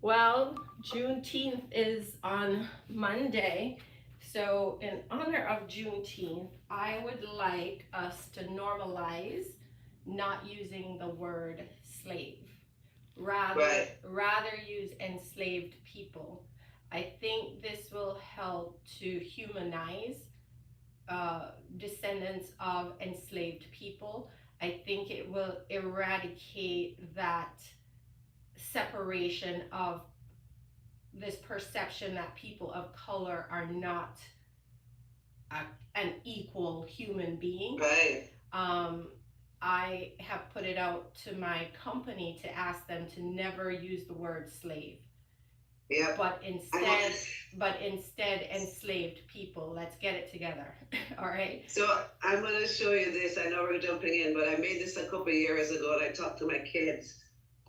Well, Juneteenth is on Monday. So, in honor of Juneteenth, I would like us to normalize not using the word slave. Right. Rather use enslaved people. I think this will help to humanize descendants of enslaved people. I think it will eradicate that separation of this perception that people of color are not a, an equal human being. Right. Um, I have put it out to my company to ask them to never use the word slave, Yep. but I want. instead enslaved people. Let's get it together. All right. So I'm going to show you this. I know we're jumping in, but I made this a couple of years ago, and I talked to my kids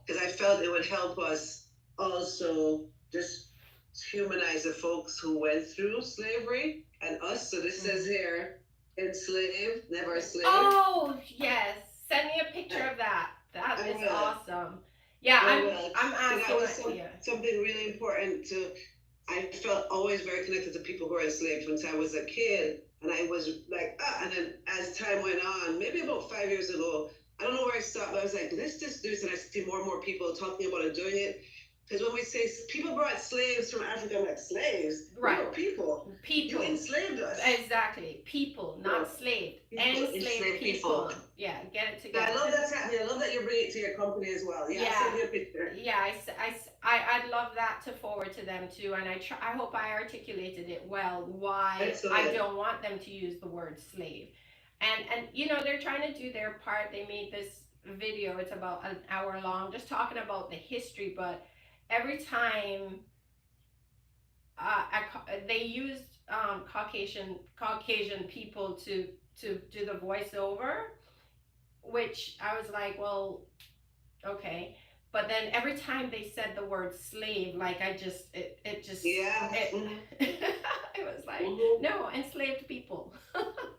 because I felt it would help us also just humanize the folks who went through slavery and us. So this says Mhm. here, enslaved, never slave. Oh yes, send me a picture of that. That I is will. awesome. Yeah, I I'm will. I'm So that asking was my yeah. something really important to. I felt always very connected to people who were enslaved since I was a kid, and I was like, ah. And then as time went on, maybe about 5 years ago, I don't know where I stopped, but I was like, let's just do this, and I see more and more people talking about it, doing it. Because when we say people brought slaves from Africa, I'm like, slaves? We Right. were people. You People. enslaved us. Exactly. People, No, not slave. people, Enslaved enslaved people. people. Yeah, get it So I together. love that's happening. I love that you're bringing it to your company as well. Yeah, I'll Yeah. send you a picture. Yeah, I'd love that to forward to them too, and I hope I articulated it well why I Excellent. don't want them to use the word slave, and they're trying to do their part. They made this video; it's about an hour long, just talking about the history. But every time they used Caucasian people to do the voiceover, which I was like, well, okay. But then every time they said the word slave, like it just Yeah. it Mm-hmm. it was like Mm-hmm. no enslaved people.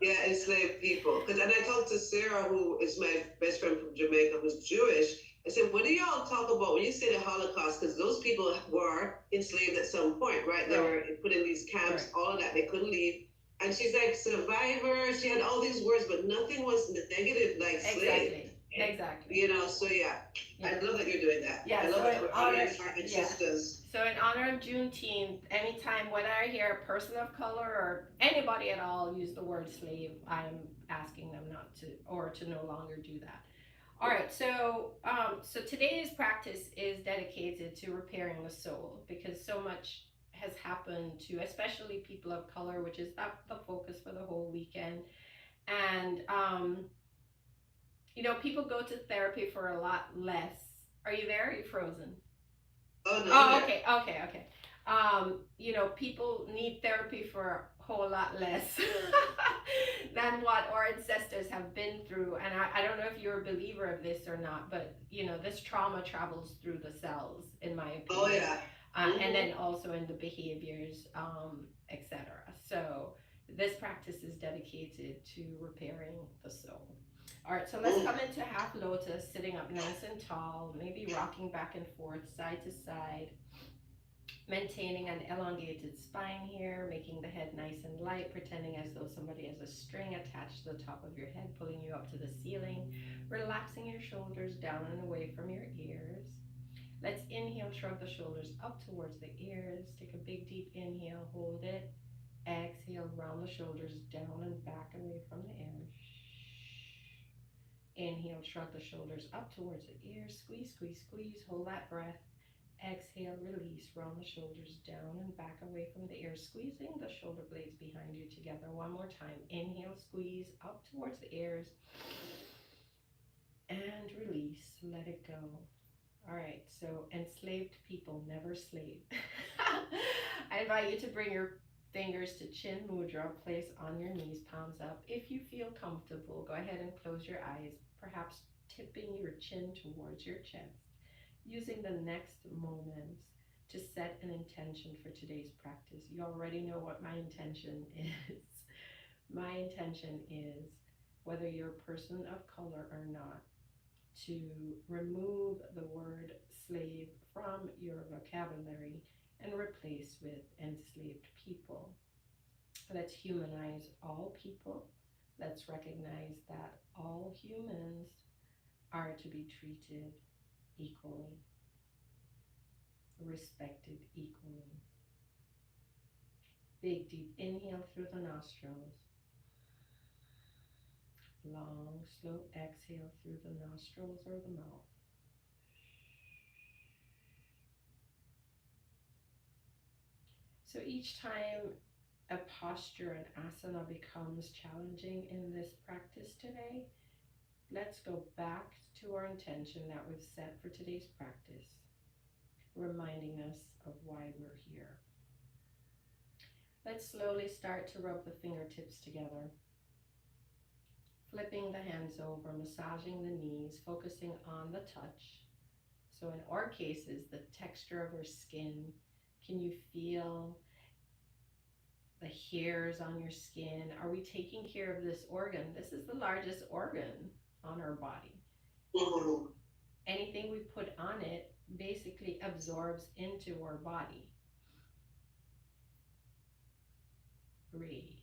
Yeah, enslaved people. Because and I talked to Sarah, who is my best friend from Jamaica, who's Jewish. I said, what do y'all talk about when you say the Holocaust? Because those people were enslaved at some point, right? They Right, were put in these camps, right, all of that. They couldn't leave. And she's like, survivor. She had all these words, but nothing was negative like slave. exactly, exactly. So yeah, Yeah, I love that you're doing that. I yeah. love So that in we're honor, honoring our yeah. ancestors. So in honor of Juneteenth, anytime whether I hear a person of color or anybody at all use the word slave, I'm asking them not to or to no longer do that. All right, so today's practice is dedicated to repairing the soul because so much has happened to especially people of color, which is the focus for the whole weekend. And people go to therapy for a lot less. Are you there? Are you frozen? Oh no, I'm Oh, there. okay. People need therapy for a whole lot less than what our ancestors have been through. And I don't know if you're a believer of this or not, but this trauma travels through the cells, in my Oh opinion, yeah. and Mm-hmm. then also in the behaviors, etc. So this practice is dedicated to repairing the soul. All right, so let's Mm. come into half lotus, sitting up nice and tall, maybe rocking back and forth, side to side, maintaining an elongated spine here, making the head nice and light, pretending as though somebody has a string attached to the top of your head, pulling you up to the ceiling, relaxing your shoulders down and away from your ears. Let's inhale, shrug the shoulders up towards the ears. Take a big deep inhale, hold it. Exhale, round the shoulders down and back away from the ears. Inhale, shrug the shoulders up towards the ears. Squeeze, squeeze, squeeze. Hold that breath. Exhale, release. Round the shoulders down and back away from the ears, squeezing the shoulder blades behind you together. One more time. Inhale, squeeze up towards the ears. And release. Let it go. All right, so enslaved people never slave. I invite you to bring your fingers to chin mudra, place on your knees, palms up. If you feel comfortable, go ahead and close your eyes, perhaps tipping your chin towards your chest. Using the next moments to set an intention for today's practice. You already know what my intention is. My intention is whether you're a person of color or not, to remove the word slave from your vocabulary and replace with enslaved people. Let's humanize all people. Let's recognize that all humans are to be treated equally, respected equally. Big deep inhale through the nostrils. Long, slow exhale through the nostrils or the mouth. So each time a posture, an asana becomes challenging in this practice today, let's go back to our intention that we've set for today's practice, reminding us of why we're here. Let's slowly start to rub the fingertips together, flipping the hands over, massaging the knees, focusing on the touch. So in our cases, the texture of our skin. Can you feel the hairs on your skin? Are we taking care of this organ? This is the largest organ on our body. Mhm. Anything we put on it basically absorbs into our body. Breathe.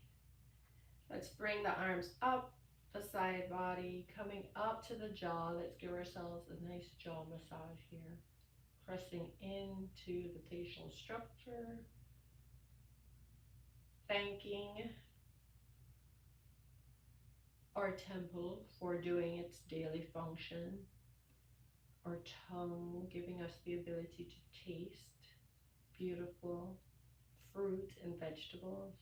Let's bring the arms up the side body, coming up to the jaw. Let's give ourselves a nice jaw massage here. Pressing into the facial structure. Thanking our temple for doing its daily function. Our tongue giving us the ability to taste beautiful fruit and vegetables.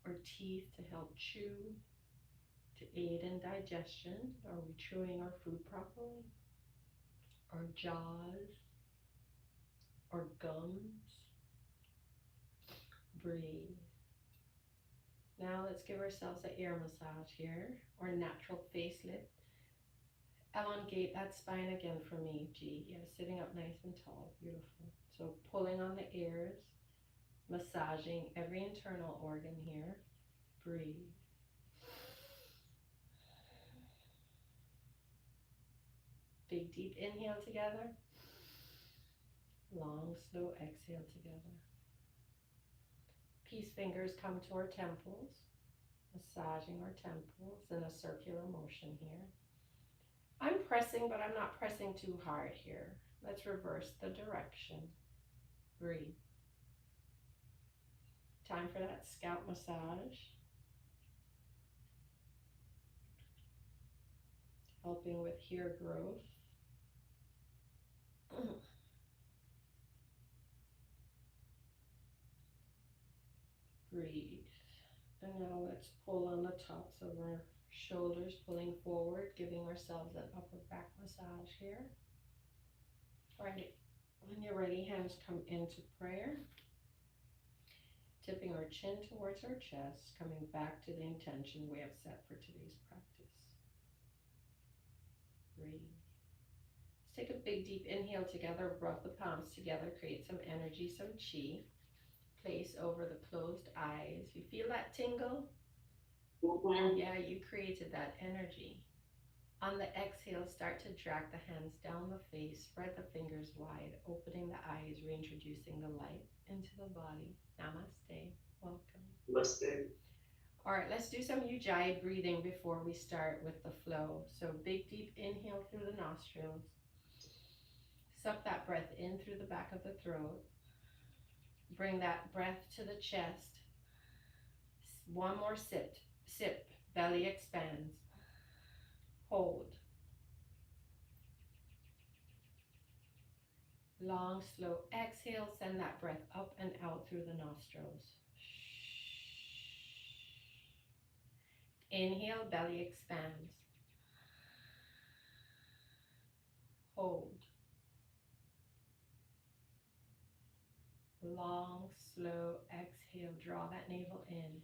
Our teeth to help chew, to aid in digestion. Are we chewing our food properly? Our jaws, our gums. Breathe. Now let's give ourselves an ear massage here, or natural facelift. Elongate that spine again for me, G. Yeah, sitting up nice and tall. Beautiful. So pulling on the ears, massaging every internal organ here. Breathe. Big deep inhale together. Long slow exhale together. Peace fingers come to our temples, massaging our temples in a circular motion here. I'm pressing, but I'm not pressing too hard here. Let's reverse the direction. Breathe. Time for that scalp massage. Helping with hair growth. Breathe. And now let's pull on the tops of our shoulders, pulling forward, giving ourselves an upper back massage here. All right, when you're ready, hands come into prayer. Tipping our chin towards our chest, coming back to the intention we have set for today's practice. Breathe. Let's take a big deep inhale together, rub the palms together, create some energy, some chi. Place over the closed eyes. You feel that tingle? Mhm. Yeah, you created that energy. On the exhale, start to drag the hands down the face, spread the fingers wide, opening the eyes, reintroducing the light into the body. Namaste. Welcome. Namaste. All right, let's do some Ujjayi breathing before we start with the flow. So big deep inhale through the nostrils. Suck that breath in through the back of the throat. Bring that breath to the chest. One more sip. Belly expands. Hold. Long, slow exhale. Send that breath up and out through the nostrils. Inhale, belly expands. Hold. Long, slow exhale. Draw that navel in.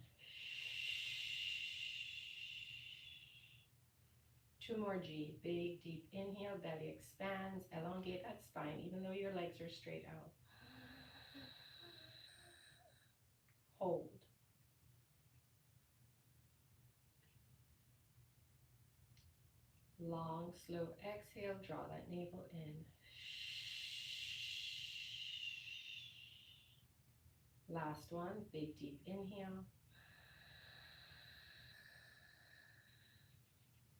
2 more G. Big, deep inhale, belly expands. Elongate that spine, even though your legs are straight out. Hold. Long, slow exhale, draw that navel in. Last one, big deep inhale.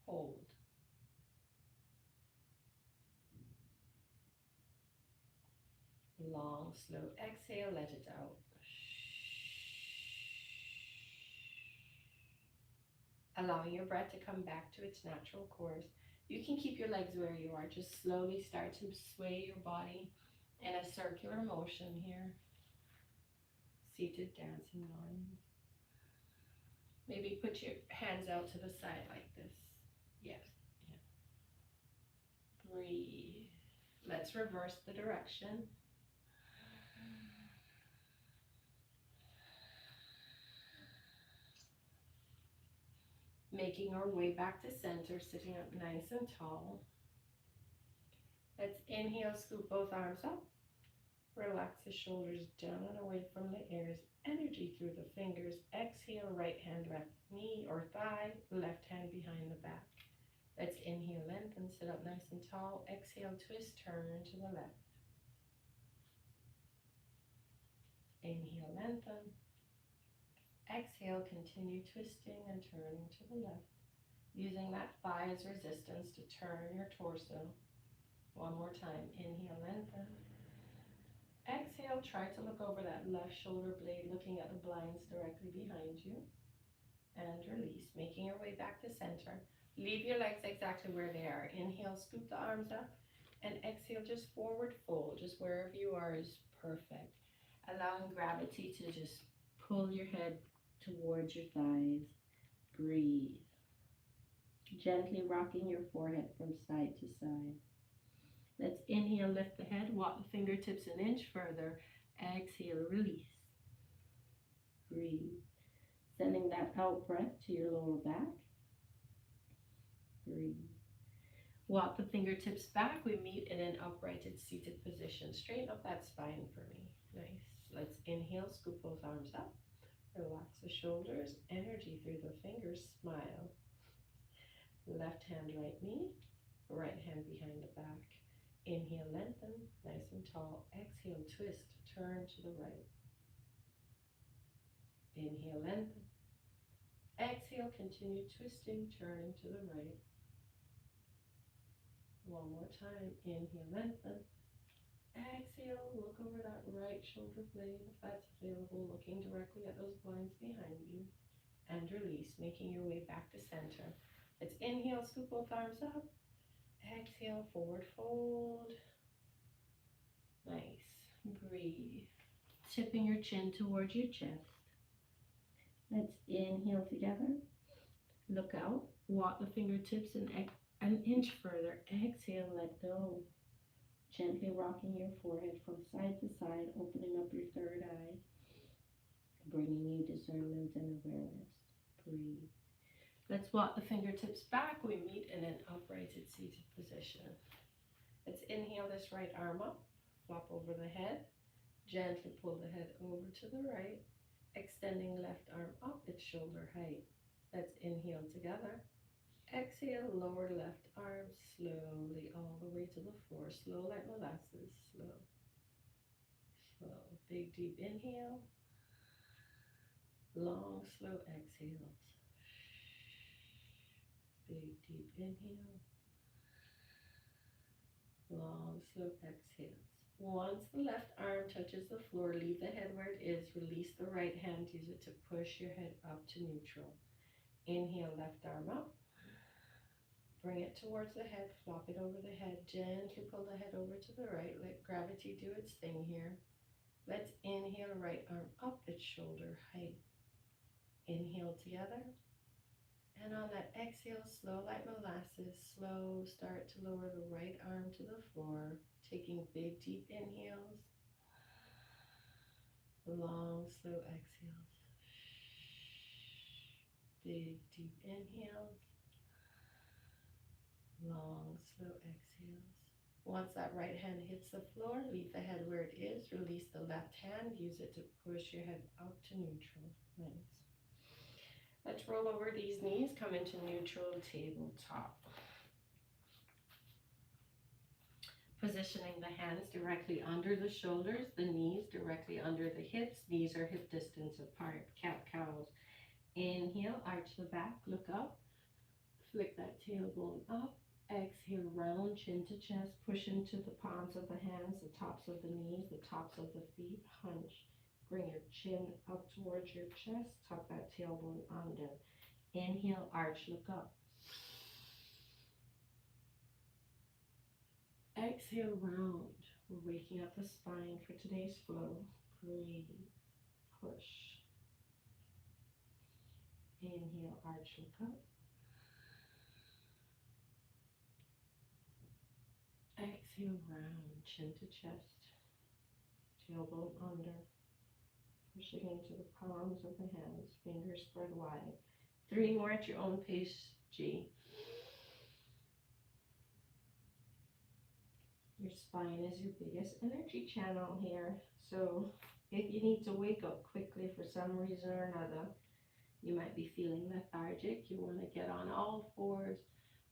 Hold. Long, slow exhale, let it out. Allowing your breath to come back to its natural course. You can keep your legs where you are. Just slowly start to sway your body in a circular motion here. Seated dancing line. Maybe put your hands out to the side like this. Yes. Yeah. Breathe. Let's reverse the direction. Making our way back to center, sitting up nice and tall. Let's inhale, scoop both arms up. Relax the shoulders down and away from the ears. Energy through the fingers. Exhale, right hand, left knee or thigh, left hand behind the back. Let's inhale, lengthen, sit up nice and tall. Exhale, twist, turn to the left. Inhale, lengthen. Exhale, continue twisting and turning to the left. Using that thigh as resistance to turn your torso. One more time. Inhale, lengthen. Exhale, try to look over that left shoulder blade, looking at the blinds directly behind you. And release, making your way back to center. Leave your legs exactly where they are. Inhale, scoop the arms up. And exhale, just forward fold. Just wherever you are is perfect. Allowing gravity to just pull your head towards your thighs. Breathe. Gently rocking your forehead from side to side. Let's inhale, lift the head, walk the fingertips an inch further. Exhale, release. Breathe. Sending that out breath to your lower back. Breathe. Walk the fingertips back. We meet in an uprighted seated position. Straighten up that spine for me. Nice. Let's inhale, scoop both arms up. Relax the shoulders. Energy through the fingers. Smile. Left hand, right knee. Right hand behind the back. Inhale, lengthen, nice and tall. Exhale, twist, turn to the right. Inhale, lengthen. Exhale, continue twisting, turning to the right. One more time. Inhale, lengthen. Exhale, look over that right shoulder blade if that's available, looking directly at those blinds behind you. And release, making your way back to center. Let's inhale, scoop both arms up. Exhale, forward fold. Nice. Breathe. Tipping your chin towards your chest. Let's inhale together. Look out. Walk the fingertips an inch further. Exhale, let go. Gently rocking your forehead from side to side, opening up your third eye. Bringing you discernment and awareness. Breathe. Let's walk the fingertips back. We meet in an uprighted seated position. Let's inhale this right arm up, flop over the head. Gently pull the head over to the right, extending left arm up at shoulder height. Let's inhale together. Exhale, lower left arm slowly all the way to the floor. Slow like molasses, slow. Slow. Big deep inhale. Long, slow exhales. Big deep inhale. Long, slow exhales. Once the left arm touches the floor, leave the head where it is. Release the right hand. Use it to push your head up to neutral. Inhale, left arm up. Bring it towards the head. Flop it over the head. Gently pull the head over to the right. Let gravity do its thing here. Let's inhale, right arm up at shoulder height. Inhale together. And on that exhale, slow like molasses, slow, start to lower the right arm to the floor, taking big, deep inhales, long, slow exhales, big, deep inhales, long, slow exhales. Once that right hand hits the floor, leave the head where it is, release the left hand, use it to push your head up to neutral. Nice. Let's roll over these knees, come into neutral tabletop. Positioning the hands directly under the shoulders, the knees directly under the hips. Knees are hip distance apart. Cat-cows. Inhale, arch the back, look up. Flick that tailbone up. Exhale, round, chin to chest. Push into the palms of the hands, the tops of the knees, the tops of the feet. Hunch. Bring your chin up towards your chest. Tuck that tailbone under. Inhale, arch, look up. Exhale, round. We're waking up the spine for today's flow. Breathe. Push. Inhale, arch, look up. Exhale, round, chin to chest. Tailbone under. Pushing into the palms of the hands. Fingers spread wide. 3 more at your own pace, G. Your spine is your biggest energy channel here. So if you need to wake up quickly for some reason or another, you might be feeling lethargic. You want to get on all fours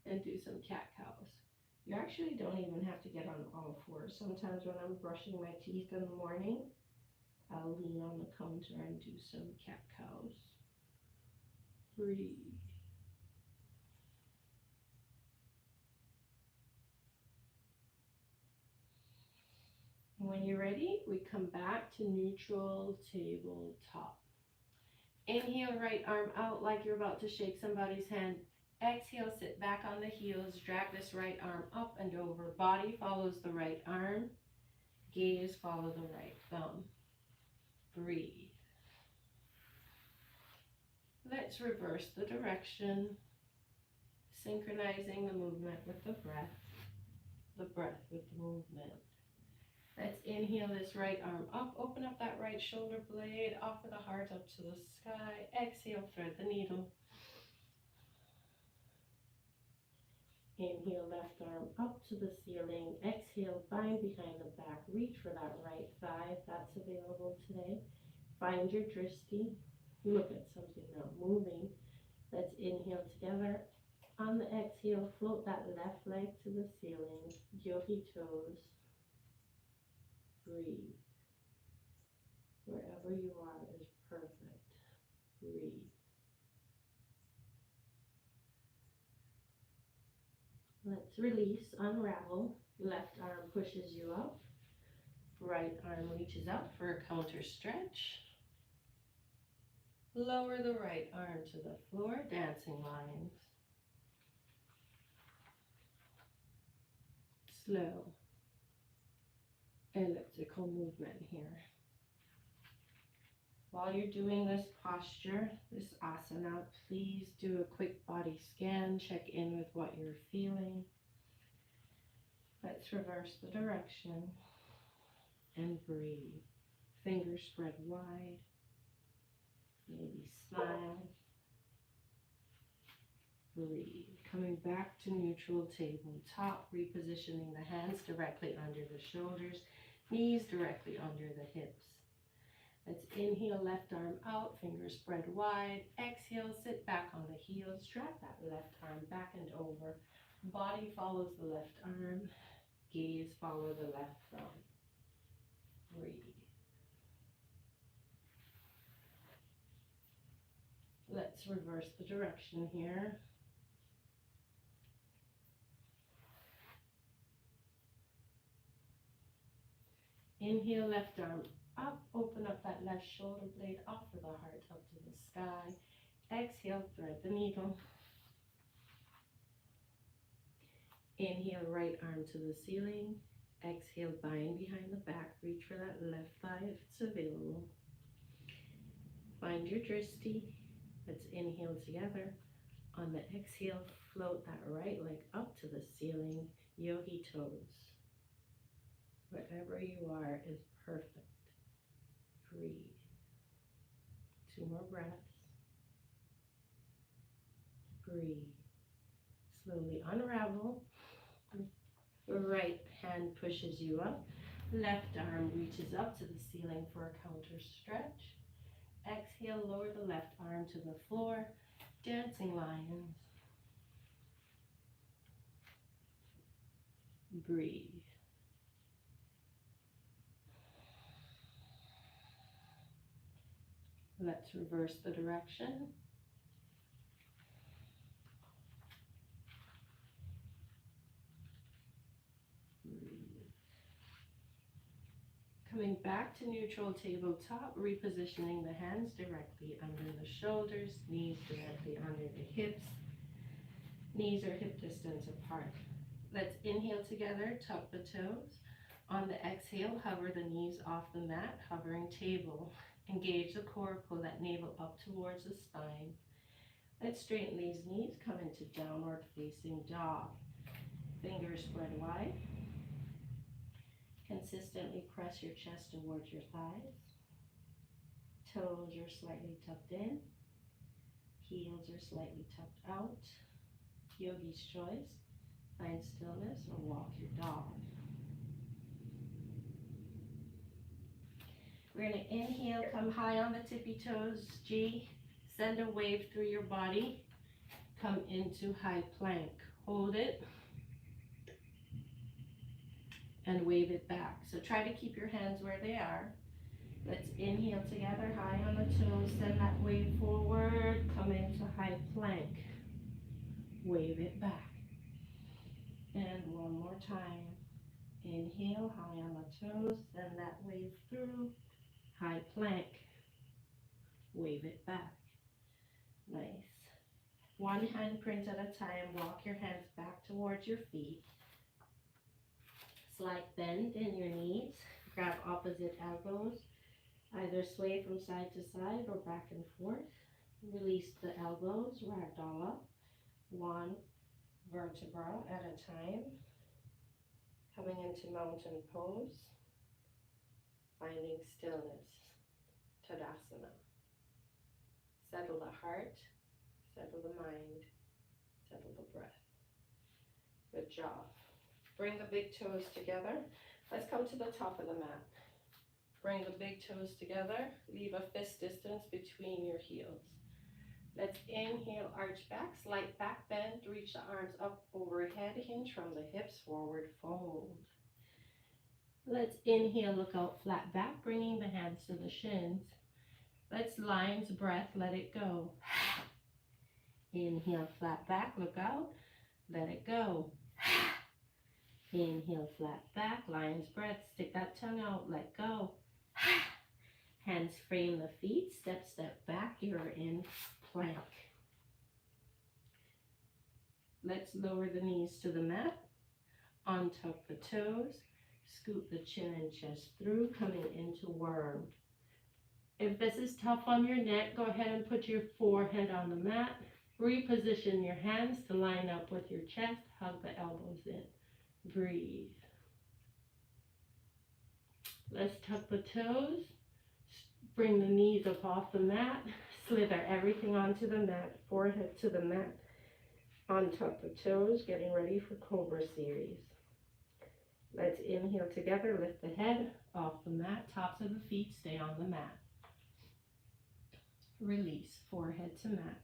and do some cat-cows. You actually don't even have to get on all fours. Sometimes when I'm brushing my teeth in the morning, I'll lean on the counter and do some cat-cows. Breathe. When you're ready, we come back to neutral tabletop. Inhale, right arm out like you're about to shake somebody's hand. Exhale, sit back on the heels. Drag this right arm up and over. Body follows the right arm. Gaze follow the right thumb. Breathe. Let's reverse the direction, synchronizing the movement with the breath with the movement. Let's inhale this right arm up, open up that right shoulder blade, offer the heart up to the sky. Exhale, thread the needle. Inhale, left arm up to the ceiling. Exhale, bind behind the back. Reach for that right thigh if that's available today. Find your drishti. Look at something now moving. Let's inhale together. On the exhale, float that left leg to the ceiling. Yogi toes. Breathe. Wherever you are is perfect. Breathe. Let's release, unravel. Left arm pushes you up. Right arm reaches up for a counter stretch. Lower the right arm to the floor, dancing lines. Slow, elliptical movement here. While you're doing this posture, this asana, please do a quick body scan, check in with what you're feeling. Let's reverse the direction and breathe. Fingers spread wide. Maybe smile. Breathe. Coming back to neutral tabletop, repositioning the hands directly under the shoulders, knees directly under the hips. Let's inhale, left arm out, fingers spread wide. Exhale, sit back on the heels, drag that left arm back and over. Body follows the left arm, gaze follow the left thumb. Breathe. Let's reverse the direction here. Inhale, left arm up, open up that left shoulder blade, offer the heart up to the sky. Exhale, thread the needle. Inhale, right arm to the ceiling. Exhale, bind behind the back, reach for that left thigh if it's available. Find your drishti. Let's inhale together. On the exhale, float that right leg up to the ceiling, yogi toes. Wherever you are is perfect. Breathe. 2 more breaths. Breathe. Slowly unravel. Right hand pushes you up. Left arm reaches up to the ceiling for a counter stretch. Exhale, lower the left arm to the floor. Dancing lions. Breathe. Let's reverse the direction. Coming back to neutral tabletop, repositioning the hands directly under the shoulders, knees directly under the hips. Knees are hip distance apart. Let's inhale together, tuck the toes. On the exhale, hover the knees off the mat, hovering table. Engage the core, pull that navel up towards the spine. Let's straighten these knees, come into downward facing dog. Fingers spread wide. Consistently press your chest towards your thighs. Toes are slightly tucked in. Heels are slightly tucked out. Yogi's choice. Find stillness or walk your dog. We're going to inhale, come high on the tippy toes, G. Send a wave through your body. Come into high plank. Hold it. And wave it back. So try to keep your hands where they are. Let's inhale together, high on the toes, send that wave forward, come into high plank. Wave it back. And one more time. Inhale, high on the toes, send that wave through, high plank. Wave it back. Nice. One hand print at a time, walk your hands back towards your feet. Slight bend in your knees, grab opposite elbows, either sway from side to side or back and forth. Release the elbows, ragdoll up, one vertebra at a time. Coming into mountain pose, finding stillness, Tadasana. Settle the heart, settle the mind, settle the breath. Good job. Bring the big toes together. Let's come to the top of the mat. Bring the big toes together. Leave a fist distance between your heels. Let's inhale, arch back, slight back bend. Reach the arms up overhead, hinge from the hips, forward fold. Let's inhale, look out, flat back, bringing the hands to the shins. Let's lion's breath, let it go. Inhale, flat back, look out, let it go. Inhale, flat back, lion's breath, stick that tongue out, let go. Hands frame the feet, step back, you're in plank. Let's lower the knees to the mat, untuck the toes, scoot the chin and chest through, coming into worm. If this is tough on your neck, go ahead and put your forehead on the mat. Reposition your hands to line up with your chest, hug the elbows in. Breathe. Let's tuck the toes, bring the knees up off the mat, slither everything onto the mat, forehead to the mat, untuck the toes, getting ready for Cobra series. Let's inhale together, lift the head off the mat, tops of the feet stay on the mat. Release, forehead to mat.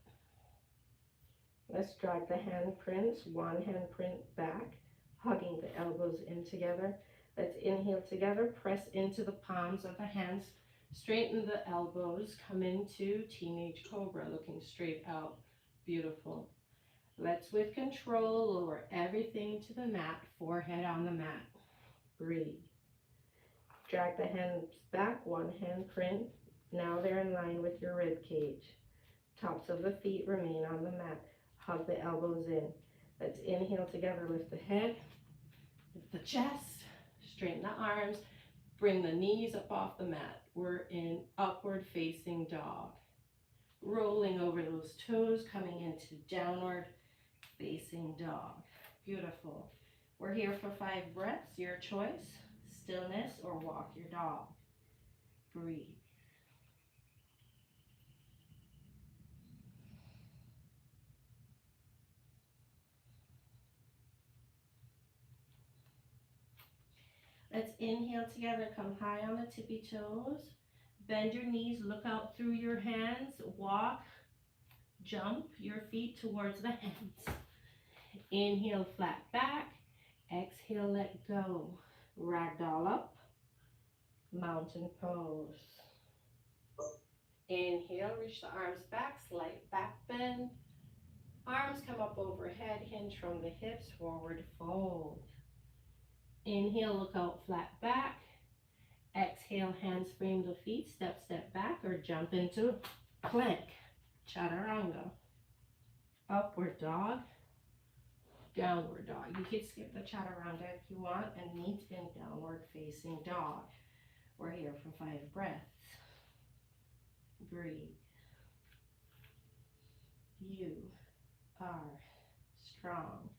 Let's drag the hand prints, one hand print back, hugging the elbows in together. Let's inhale together, press into the palms of the hands, straighten the elbows, come into Teenage Cobra, looking straight out. Beautiful. Let's, with control, lower everything to the mat, forehead on the mat. Breathe. Drag the hands back, one hand print. Now they're in line with your rib cage. Tops of the feet remain on the mat. Hug the elbows in. Let's inhale together, lift the head, lift the chest, straighten the arms, bring the knees up off the mat. We're in upward facing dog. Rolling over those toes, coming into downward facing dog. Beautiful. We're here for 5 breaths, your choice. Stillness or walk your dog. Breathe. Let's inhale together, come high on the tippy toes. Bend your knees, look out through your hands, walk, jump your feet towards the hands. Inhale, flat back. Exhale, let go. Ragdoll up, mountain pose. Inhale, reach the arms back, slight back bend. Arms come up overhead, hinge from the hips, forward fold. Inhale, look out, flat back. Exhale, hands frame the feet, step, step back, or jump into plank. Chaturanga. Upward dog. Downward dog. You can skip the chaturanga if you want and meet in downward facing dog. We're here for 5 breaths. Breathe. You are strong.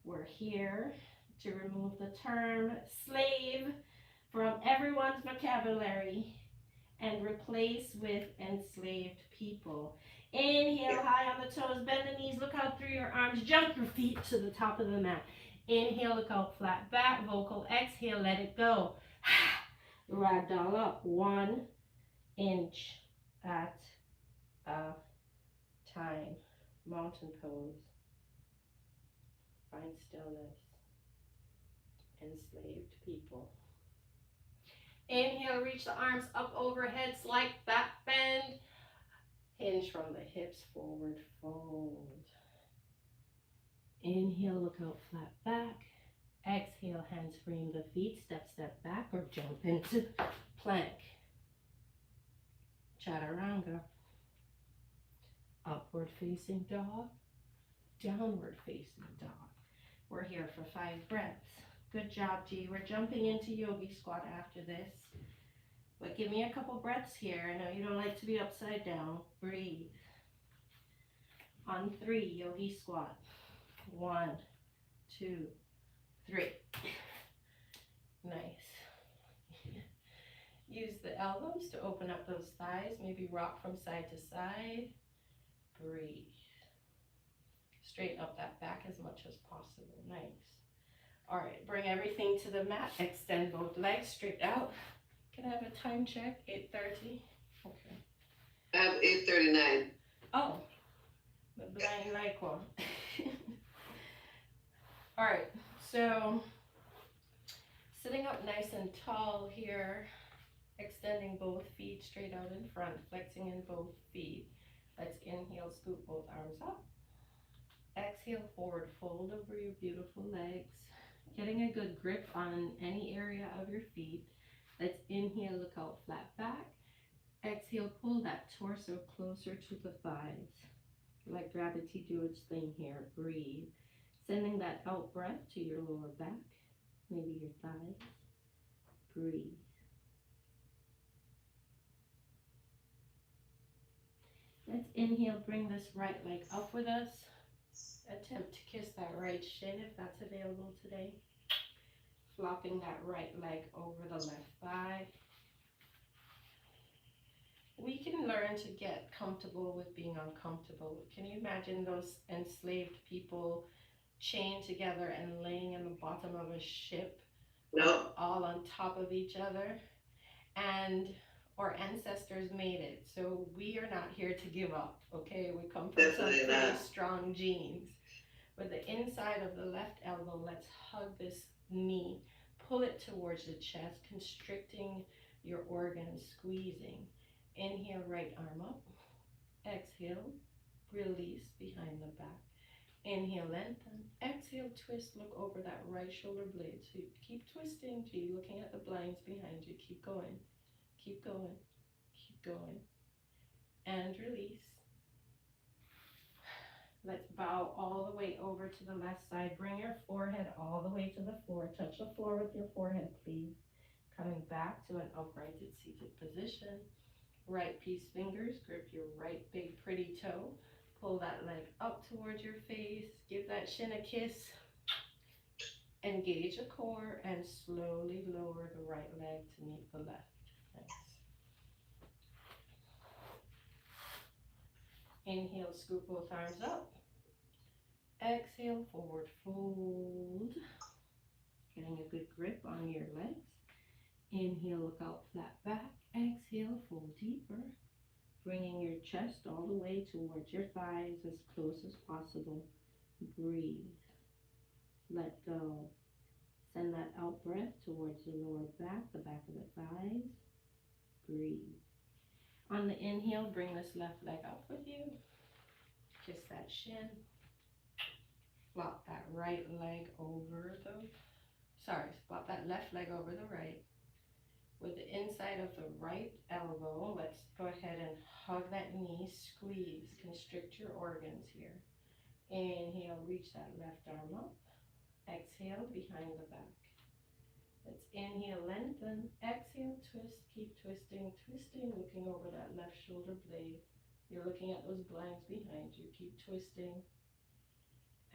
We're here to remove the term slave from everyone's vocabulary and replace with enslaved people. Inhale, high on the toes, bend the knees, look out through your arms, jump your feet to the top of the mat. Inhale, look out, flat back, vocal exhale, let it go. Ragdoll up, 1 inch at a time. Mountain pose. Find stillness. Enslaved people. Inhale, reach the arms up overhead, slight back bend. Hinge from the hips, forward fold. Inhale, look out, flat back. Exhale, hands frame the feet, step, step back, or jump into plank. Chaturanga. Upward facing dog, downward facing dog. We're here for 5 breaths. Good job, G. We're jumping into yogi squat after this. But give me a couple breaths here. I know you don't like to be upside down. Breathe. On 3, yogi squat. 1, 2, 3. Nice. Use the elbows to open up those thighs. Maybe rock from side to side. Breathe. Straighten up that back as much as possible. Nice. All right, bring everything to the mat. Extend both legs straight out. Can I have a time check? 8:30. Okay. I have 8:39. Oh, the blind like one. All right, so sitting up nice and tall here, extending both feet straight out in front, flexing in both feet. Let's inhale, scoop both arms up. Exhale, forward fold over your beautiful legs. Getting a good grip on any area of your feet. Let's inhale, look out, flat back. Exhale, pull that torso closer to the thighs. Let gravity do its thing here. Breathe. Sending that out breath to your lower back, maybe your thighs. Breathe. Let's inhale, bring this right leg up with us. Attempt to kiss that right shin if that's available today. Flopping that right leg over the left thigh. We can learn to get comfortable with being uncomfortable. Can you imagine those enslaved people chained together and laying in the bottom of a ship? No. All on top of each other? And our ancestors made it, so we are not here to give up, okay? We come from some pretty strong genes. With the inside of the left elbow, let's hug this knee, pull it towards the chest, constricting your organs, squeezing. Inhale, right arm up. Exhale, release behind the back. Inhale, lengthen. Exhale, twist, look over that right shoulder blade. So you keep twisting, G, looking at the blinds behind you. Keep going. Keep going, keep going, and release. Let's bow all the way over to the left side. Bring your forehead all the way to the floor. Touch the floor with your forehead, please. Coming back to an uprighted seated position. Right piece fingers, grip your right big pretty toe. Pull that leg up towards your face. Give that shin a kiss. Engage the core and slowly lower the right leg to meet the left. Inhale, scoop both arms up. Exhale, forward fold. Getting a good grip on your legs. Inhale, look out, flat back. Exhale, fold deeper. Bringing your chest all the way towards your thighs as close as possible. Breathe. Let go. Send that out breath towards the lower back, the back of the thighs. Breathe. On the inhale, bring this left leg up with you. Kiss that shin. Flop that right leg over the, flop that left leg over the right. With the inside of the right elbow, let's go ahead and hug that knee, squeeze, constrict your organs here. Inhale, reach that left arm up. Exhale, behind the back. Let's inhale, lengthen. Exhale, twist, keep twisting, twisting, looking over that left shoulder blade. You're looking at those blinds behind you. Keep twisting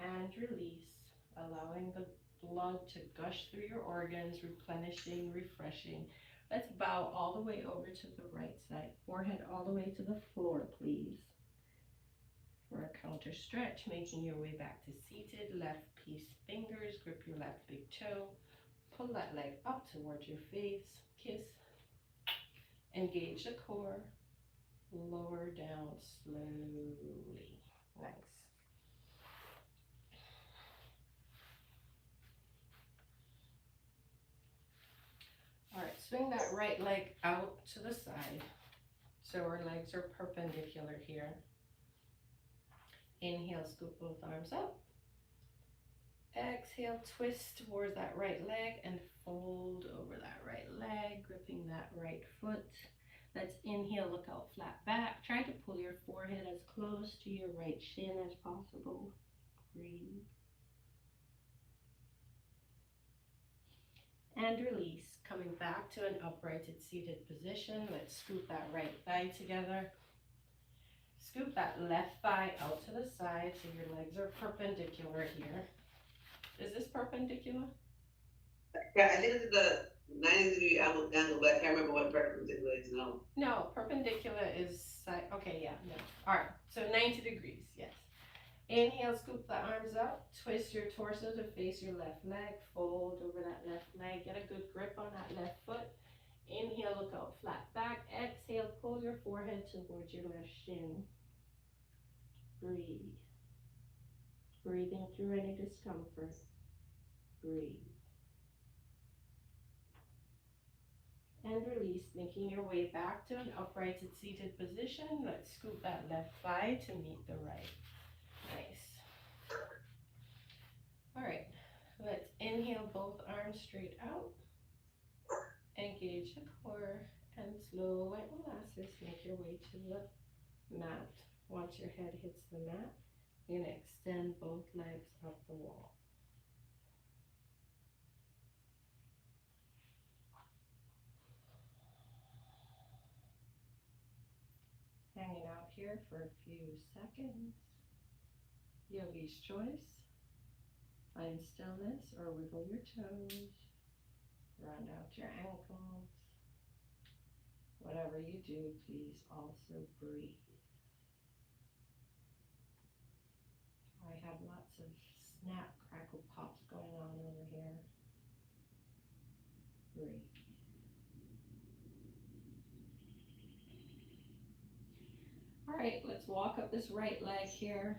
and release, allowing the blood to gush through your organs, replenishing, refreshing. Let's bow all the way over to the right side. Forehead all the way to the floor, please. For a counter stretch, making your way back to seated. Left piece fingers, grip your left big toe. Pull that leg up towards your face. Kiss. Engage the core. Lower down slowly. Nice. All right, swing that right leg out to the side. So our legs are perpendicular here. Inhale, scoop both arms up. Exhale, twist towards that right leg and fold over that right leg, gripping that right foot. Let's inhale, look out flat back. Try to pull your forehead as close to your right shin as possible. Breathe. And release. Coming back to an uprighted seated position. Let's scoop that right thigh together. Scoop that left thigh out to the side so your legs are perpendicular here. Is this perpendicular? Yeah, I think it's the 90-degree angle, but I can't remember what perpendicular is now. No, perpendicular is side. Okay, yeah, no. All right, so 90 degrees, yes. Inhale, scoop the arms up. Twist your torso to face your left leg. Fold over that left leg. Get a good grip on that left foot. Inhale, look out flat back. Exhale, pull your forehead towards your left shin. Breathe. Breathing through any discomfort. Breathe. And release, making your way back to an uprighted seated position. Let's scoop that left thigh to meet the right. Nice. All right, let's inhale both arms straight out. Engage the core and slow like molasses, make your way to the mat. Once your head hits the mat, you're going to extend both legs up the wall. Hanging out here for a few seconds. Yogi's choice. Find stillness or wiggle your toes. Round out your ankles. Whatever you do, please also breathe. I have lots of snap, crackle, pops going on over here. Breathe. All right, let's walk up this right leg here.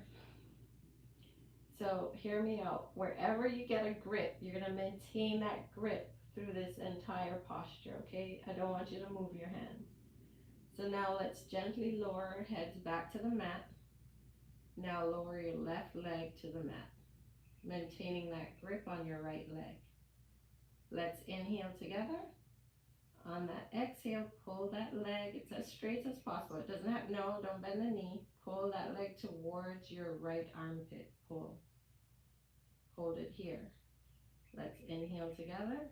So hear me out. Wherever you get a grip, you're going to maintain that grip through this entire posture, okay? I don't want you to move your hands. So now let's gently lower our heads back to the mat. Now lower your left leg to the mat, maintaining that grip on your right leg. Let's inhale together. On that exhale, pull that leg. It's as straight as possible. It doesn't have, no, don't bend the knee. Pull that leg towards your right armpit. Pull. Hold it here. Let's inhale together.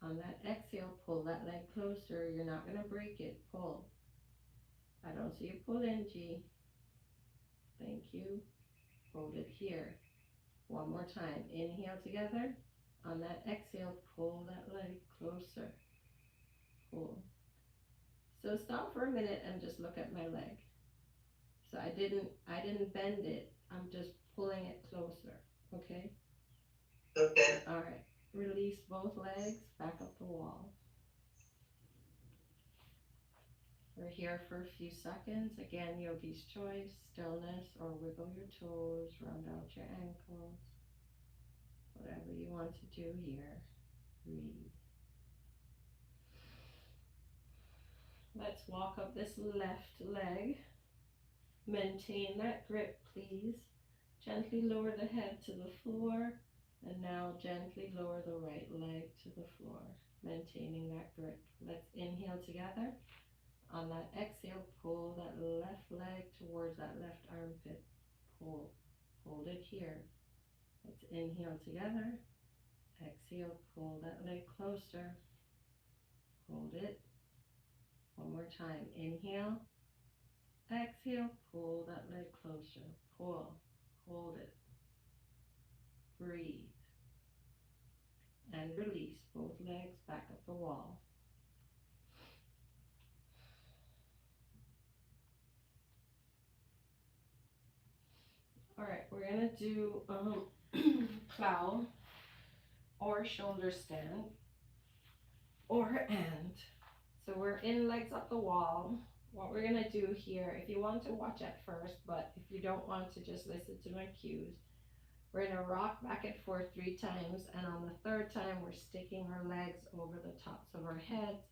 On that exhale, pull that leg closer. You're not going to break it. Pull. I don't see you pull in, G. Thank you. Hold it here. One more time. Inhale together. On that exhale, pull that leg closer. Pull. So stop for a minute and just look at my leg. So I didn't bend it. I'm just pulling it closer. Okay? Okay. All right. Release both legs back up the wall. We're here for a few seconds. Again, yogi's choice, stillness or wiggle your toes, round out your ankles. Whatever you want to do here. Breathe. Let's walk up this left leg. Maintain that grip, please. Gently lower the head to the floor, and now gently lower the right leg to the floor, maintaining that grip. Let's inhale together. On that exhale, pull that left leg towards that left armpit. Pull. Hold it here. Let's inhale together. Exhale, pull that leg closer. Hold it. One more time. Inhale. Exhale, pull that leg closer. Pull. Hold it. Breathe. And release both legs back up the wall. Alright, we're going to do plow or shoulder stand or and. So we're in legs up the wall. What we're going to do here, if you want to watch at first, but if you don't want to, just listen to my cues. We're going to rock back and forth 3 times, and on the 3rd time, we're sticking our legs over the tops of our heads.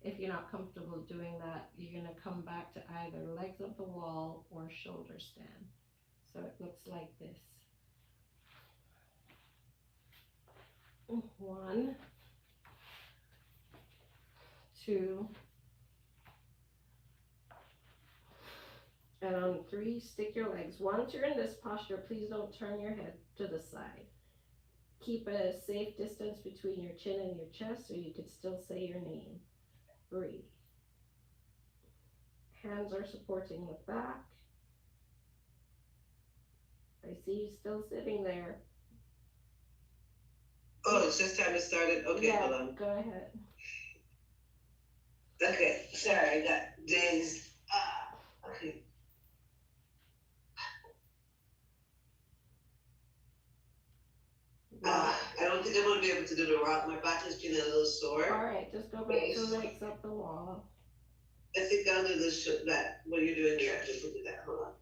If you're not comfortable doing that, you're going to come back to either legs up the wall or shoulder stand. So it looks like this. 1, 2, and on 3, stick your legs. Once you're in this posture, please don't turn your head to the side. Keep a safe distance between your chin and your chest so you can still say your name. Breathe. Hands are supporting the back. I see you still sitting there. Oh, it's just time it started? Okay, yeah, hold on. Go ahead. Okay, sorry, I got dazed. Okay. I don't think I'm going to be able to do the rock. My back is feeling a little sore. Alright, just go back to legs up the wall. I think I'll do that. What you're doing there, I think we'll do that. Hold on.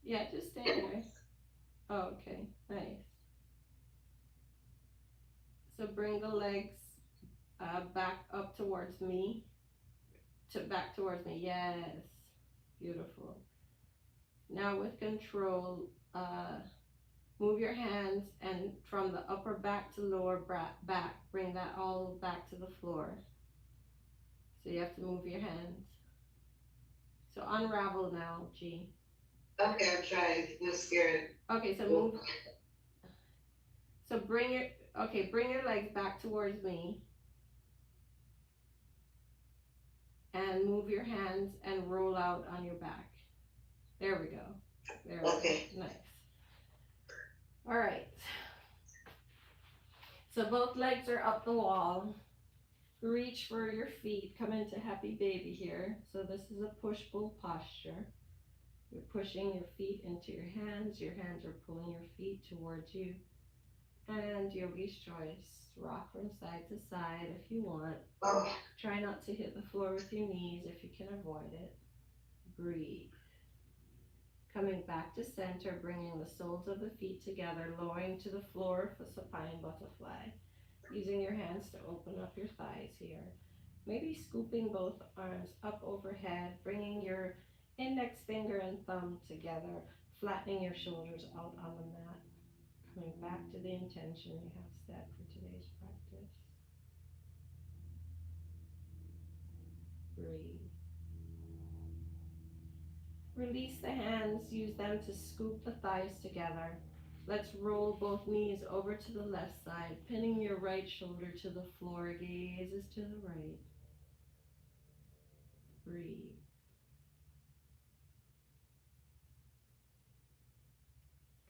Yeah, just stay there. Oh, okay, nice. So bring the legs back up towards me. Back towards me, yes. Beautiful. Now with control, move your hands and from the upper back to lower back, bring that all back to the floor. So you have to move your hands. So unravel now, G. Okay, I'm trying. I'm scared. Okay, so move. So bring your legs back towards me. And move your hands and roll out on your back. There we go. There we go. Nice. All right. So both legs are up the wall. Reach for your feet. Come into happy baby here. So this is a push-pull posture. You're pushing your feet into your hands. Your hands are pulling your feet towards you. And yogi's choice. Rock from side to side if you want. Try not to hit the floor with your knees if you can avoid it. Breathe. Coming back to center, bringing the soles of the feet together, lowering to the floor for supine butterfly. Using your hands to open up your thighs here. Maybe scooping both arms up overhead, bringing your index finger and thumb together, flattening your shoulders out on the mat. Coming back to the intention you have set for today's practice. Breathe. Release the hands, use them to scoop the thighs together. Let's roll both knees over to the left side, pinning your right shoulder to the floor, gaze is to the right. Breathe.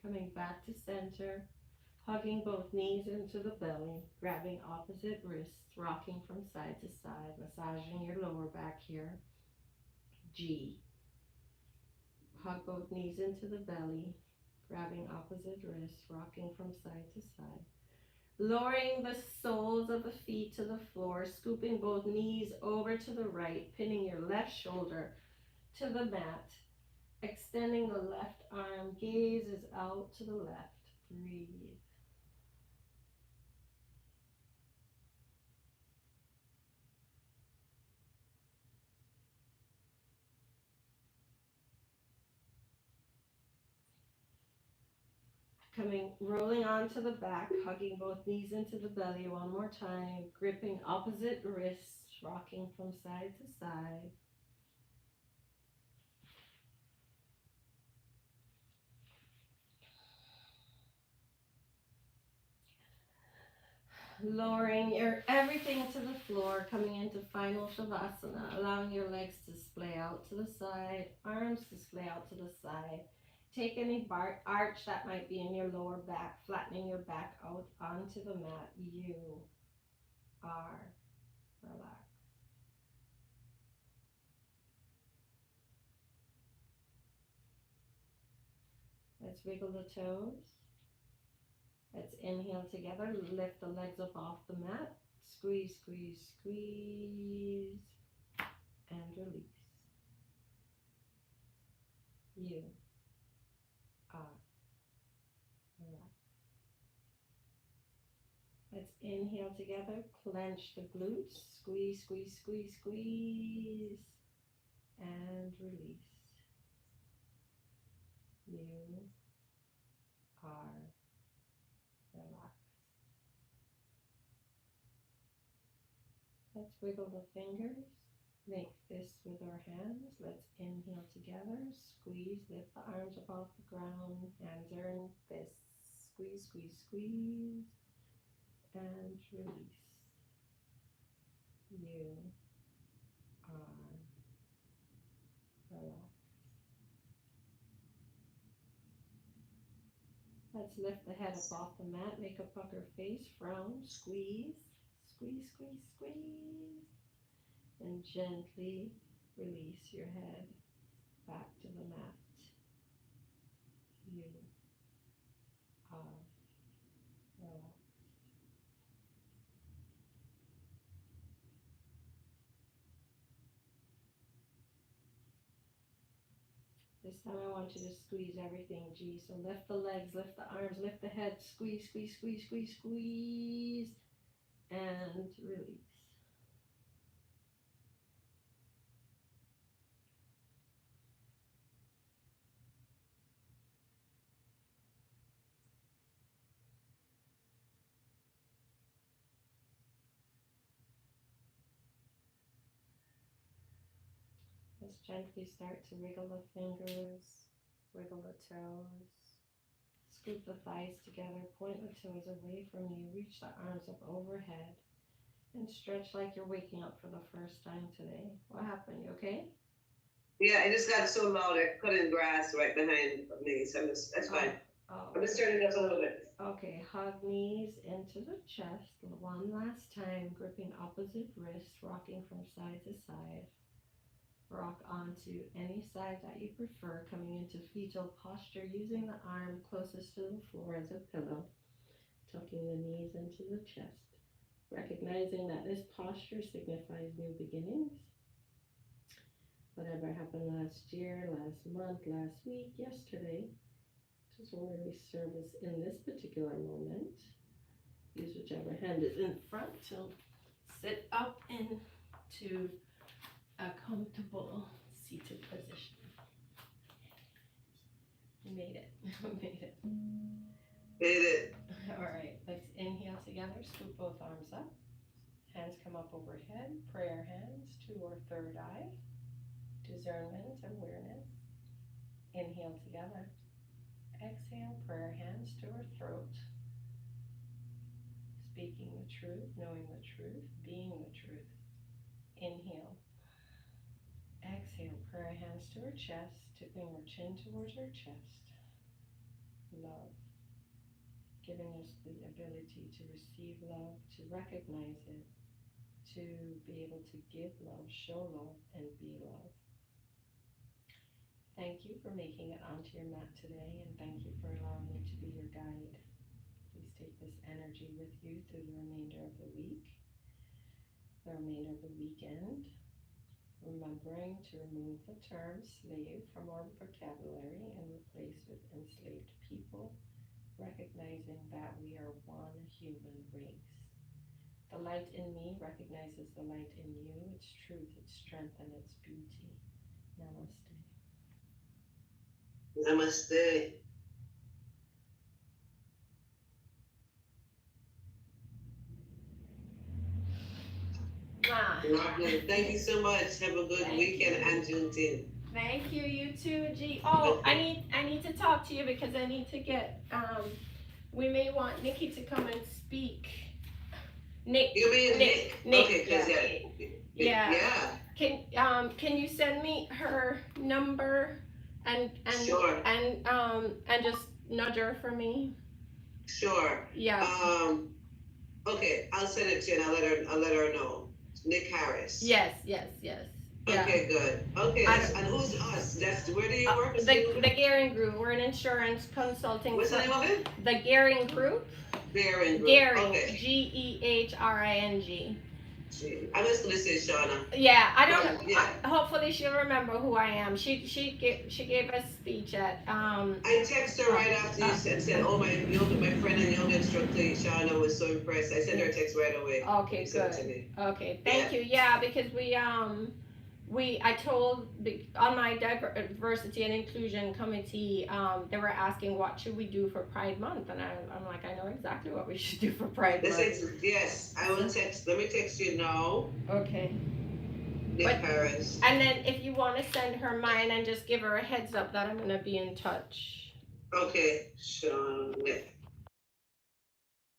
Coming back to center, hugging both knees into the belly, grabbing opposite wrists, rocking from side to side, massaging your lower back here. G. Hug both knees into the belly, grabbing opposite wrists, rocking from side to side. Lowering the soles of the feet to the floor, scooping both knees over to the right, pinning your left shoulder to the mat. Extending the left arm, gaze is out to the left. Breathe. Rolling onto the back, hugging both knees into the belly one more time, gripping opposite wrists, rocking from side to side. Lowering your everything to the floor, coming into final Shavasana, allowing your legs to splay out to the side, arms to splay out to the side. Take any arch that might be in your lower back, flattening your back out onto the mat. You are relaxed. Let's wiggle the toes. Let's inhale together, lift the legs up off the mat. Squeeze, squeeze, squeeze, and release. You are relaxed. Let's inhale together, clench the glutes, squeeze, squeeze, squeeze, squeeze, and release. You are relaxed. Let's wiggle the fingers. Make fists with our hands. Let's inhale together. Squeeze, lift the arms above the ground. Hands are in fists. Squeeze, squeeze, squeeze. And release. You are relaxed. Let's lift the head up off the mat. Make a pucker face. Frown. Squeeze. Squeeze, squeeze, squeeze. And gently release your head back to the mat. You are relaxed. This time I want you to squeeze everything, G. So lift the legs, lift the arms, lift the head, squeeze, squeeze, squeeze, squeeze, squeeze, and release. Let's gently start to wiggle the fingers, wiggle the toes. Scoop the thighs together, point the toes away from you, reach the arms up overhead, and stretch like you're waking up for the first time today. What happened? You okay? Yeah, it just got so loud I couldn't grasp right behind me, so that's fine. I'm just turning it up a little bit. Okay, hug knees into the chest. One last time, gripping opposite wrist, rocking from side to side. Rock onto any side that you prefer, coming into fetal posture, using the arm closest to the floor as a pillow, tucking the knees into the chest, recognizing that this posture signifies new beginnings. Whatever happened last year, last month, last week, yesterday, doesn't really serve us in this particular moment. Use whichever hand is in front to sit up into a comfortable seated position. We made it. We made it. Made it. All right, let's inhale together. Scoop both arms up. Hands come up overhead. Prayer hands to our third eye. Discernment, awareness. Inhale together. Exhale, prayer hands to our throat. Speaking the truth, knowing the truth, being the truth. Inhale. Exhale, prayer hands to our chest, tipping our chin towards our chest. Love. Giving us the ability to receive love, to recognize it, to be able to give love, show love, and be love. Thank you for making it onto your mat today, and thank you for allowing me to be your guide. Please take this energy with you through the remainder of the week, the remainder of the weekend. Remember going to remove the term slave from our vocabulary and replace with enslaved people, recognizing that we are one human race. The light in me recognizes the light in you, its truth, its strength, and its beauty. Namaste. Namaste. Lovely. Thank you so much. Have a good weekend and Juneteenth. Thank you, you too, G. Oh, I need to talk to you because I need to get we may want Nikki to come and speak. Nick. You mean Nick? Okay, cause yeah. Can you send me her number and sure. and just nudge her for me? Sure. Yeah. Okay, I'll send it to you and I'll let her know. Nick Harris. Yes. Yeah. Okay, good. Okay, and who's us? That's where do you work? The Gehring Group. We're an insurance consulting. What's the name of it? The Gehring Group. Gehring Group. Gehring. Okay. Gehring. I'm just gonna say Shauna. Yeah, I don't know. Yeah. Hopefully she'll remember who I am. She gave a speech at I texted her right after you said, oh my friend and yoga instructor Shauna was so impressed. I sent her a text right away. Okay, good. Okay, thank you. Yeah, because I told on my diversity and inclusion committee, they were asking what should we do for Pride Month, and I'm like, I know exactly what we should do for Pride Month. Yes, I will text. Let me text you now. Okay. Nick Harris. And then if you want to send her mine and just give her a heads up that I'm gonna be in touch. Okay, Sean Nick.